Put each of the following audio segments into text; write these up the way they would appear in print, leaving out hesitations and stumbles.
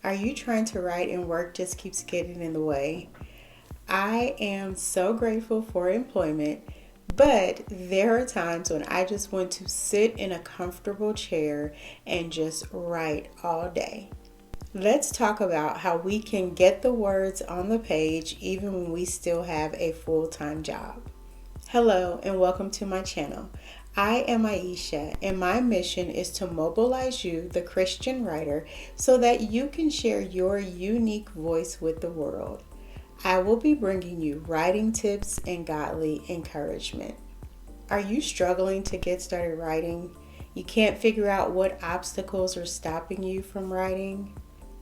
Are you trying to write and work just keeps getting in the way? I am so grateful for employment, but there are times when I just want to sit in a comfortable chair and just write all day. Let's talk about how we can get the words on the page even when we still have a full time job. Hello, and welcome to my channel. I am Aisha, and my mission is to mobilize you, the Christian writer, so that you can share your unique voice with the world. I will be bringing you writing tips and godly encouragement. Are you struggling to get started writing? You can't figure out what obstacles are stopping you from writing?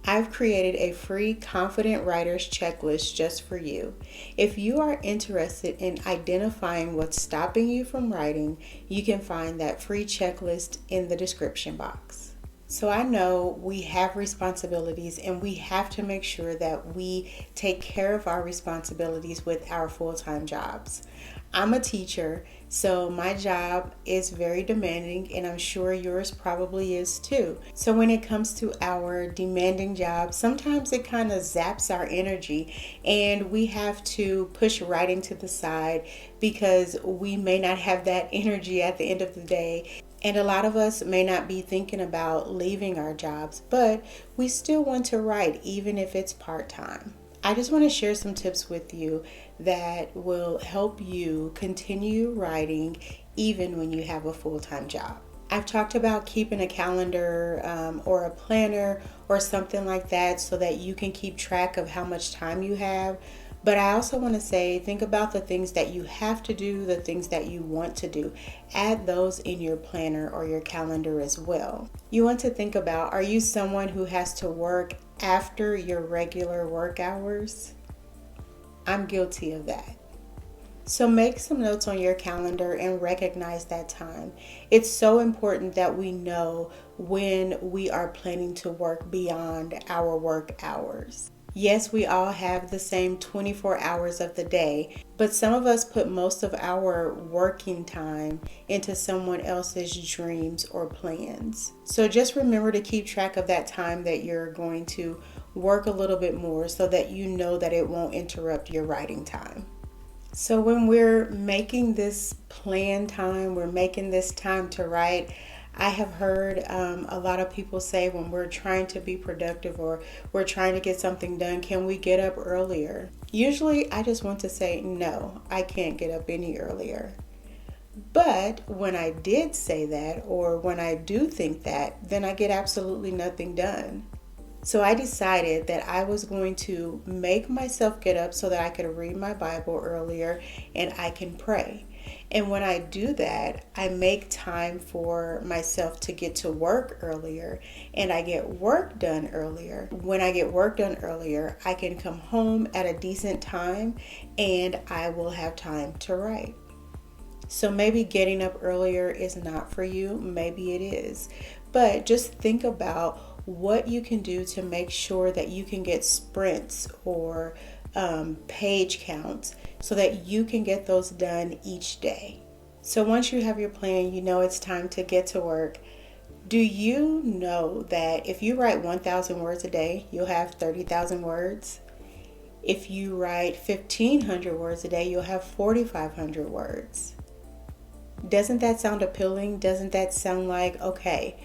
I've created a free Confident Writers checklist just for you. If you are interested in identifying what's stopping you from writing, you can find that free checklist in the description box. So I know we have responsibilities and we have to make sure that we take care of our responsibilities with our full-time jobs. I'm a teacher, so my job is very demanding, and I'm sure yours probably is too. So when it comes to our demanding job, sometimes it kind of zaps our energy, and we have to push writing to the side because we may not have that energy at the end of the day. And a lot of us may not be thinking about leaving our jobs, but we still want to write even if it's part-time. I just want to share some tips with you that will help you continue writing even when you have a full-time job. I've talked about keeping a calendar or a planner or something like that so that you can keep track of how much time you have. But I also want to say, think about the things that you have to do, the things that you want to do. Add those in your planner or your calendar as well. You want to think about, are you someone who has to work after your regular work hours? I'm guilty of that. So make some notes on your calendar and recognize that time. It's so important that we know when we are planning to work beyond our work hours. Yes, we all have the same 24 hours of the day, but some of us put most of our working time into someone else's dreams or plans. So just remember to keep track of that time that you're going to work a little bit more so that you know that it won't interrupt your writing time. So when we're making this plan time, we're making this time to write, I have heard a lot of people say when we're trying to be productive or we're trying to get something done, can we get up earlier? Usually I just want to say, no, I can't get up any earlier. But when I did say that, or when I do think that, then I get absolutely nothing done. So I decided that I was going to make myself get up so that I could read my Bible earlier and I can pray. And when I do that, I make time for myself to get to work earlier and I get work done earlier. When I get work done earlier, I can come home at a decent time and I will have time to write. So maybe getting up earlier is not for you, maybe it is. But just think about what you can do to make sure that you can get sprints or page counts so that you can get those done each day. So once you have your plan, you know it's time to get to work. Do you know that if you write 1,000 words a day, you'll have 30,000 words? If you write 1,500 words a day, you'll have 4,500 words. Doesn't that sound appealing? Doesn't that sound like, okay,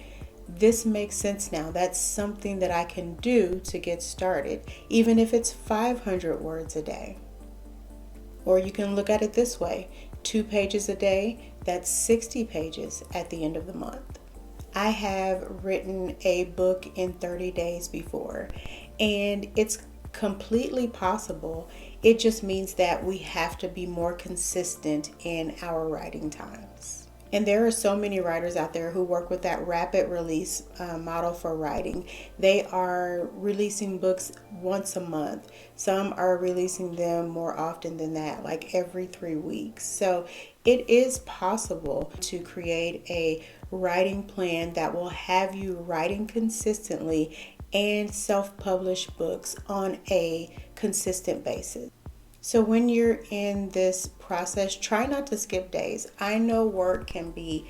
this makes sense now. That's something that I can do to get started, even if it's 500 words a day. Or you can look at it this way, 2 pages a day, that's 60 pages at the end of the month. I have written a book in 30 days before, and it's completely possible. It just means that we have to be more consistent in our writing times. And there are so many writers out there who work with that rapid release model for writing. They are releasing books once a month. Some are releasing them more often than that, like every 3 weeks. So it is possible to create a writing plan that will have you writing consistently and self-publish books on a consistent basis. So when you're in this process, try not to skip days. I know work can be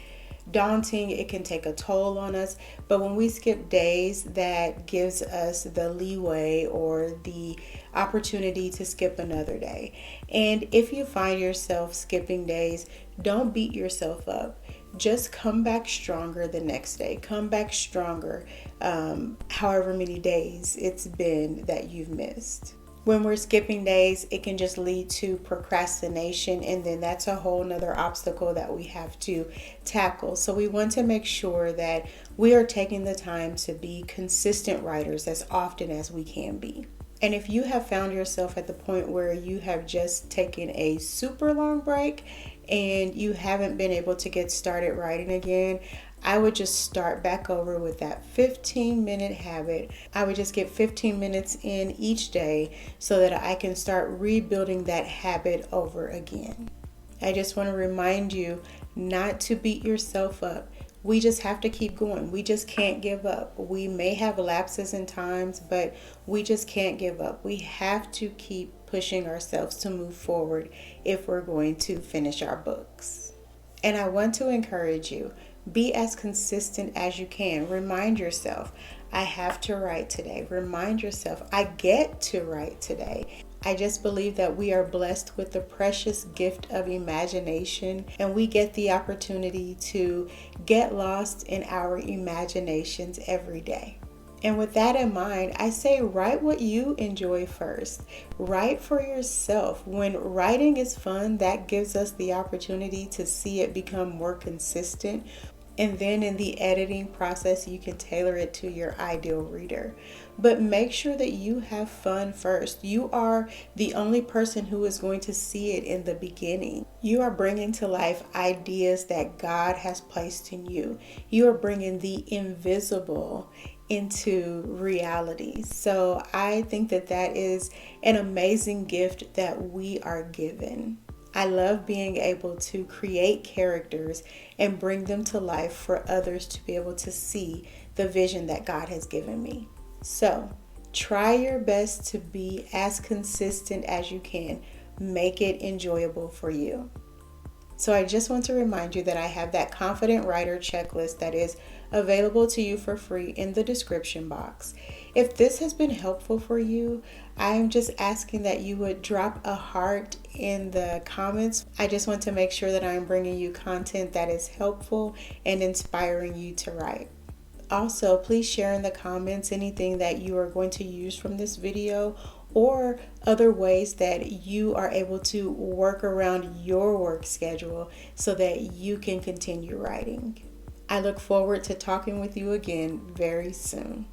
daunting. It can take a toll on us. But when we skip days, that gives us the leeway or the opportunity to skip another day. And if you find yourself skipping days, don't beat yourself up. Just come back stronger the next day. Come back stronger, however many days it's been that you've missed. When we're skipping days, it can just lead to procrastination, and then that's a whole nother obstacle that we have to tackle. So we want to make sure that we are taking the time to be consistent writers as often as we can be. And if you have found yourself at the point where you have just taken a super long break and you haven't been able to get started writing again, I would just start back over with that 15-minute habit. I would just get 15 minutes in each day so that I can start rebuilding that habit over again. I just want to remind you not to beat yourself up. We just have to keep going. We just can't give up. We may have lapses in times, but we just can't give up. We have to keep pushing ourselves to move forward if we're going to finish our books. And I want to encourage you, be as consistent as you can. Remind yourself, I have to write today. Remind yourself, I get to write today. I just believe that we are blessed with the precious gift of imagination, and we get the opportunity to get lost in our imaginations every day. And with that in mind, I say write what you enjoy first. Write for yourself. When writing is fun, that gives us the opportunity to see it become more consistent. And then in the editing process, you can tailor it to your ideal reader. But make sure that you have fun first. You are the only person who is going to see it in the beginning. You are bringing to life ideas that God has placed in you. You are bringing the invisible into reality. So I think that that is an amazing gift that we are given. I love being able to create characters and bring them to life for others to be able to see the vision that God has given me. So try your best to be as consistent as you can. Make it enjoyable for you. So I just want to remind you that I have that Confident Writer checklist that is available to you for free in the description box. If this has been helpful for you, I am just asking that you would drop a heart in the comments. I just want to make sure that I'm bringing you content that is helpful and inspiring you to write. Also, please share in the comments anything that you are going to use from this video or other ways that you are able to work around your work schedule so that you can continue writing. I look forward to talking with you again very soon.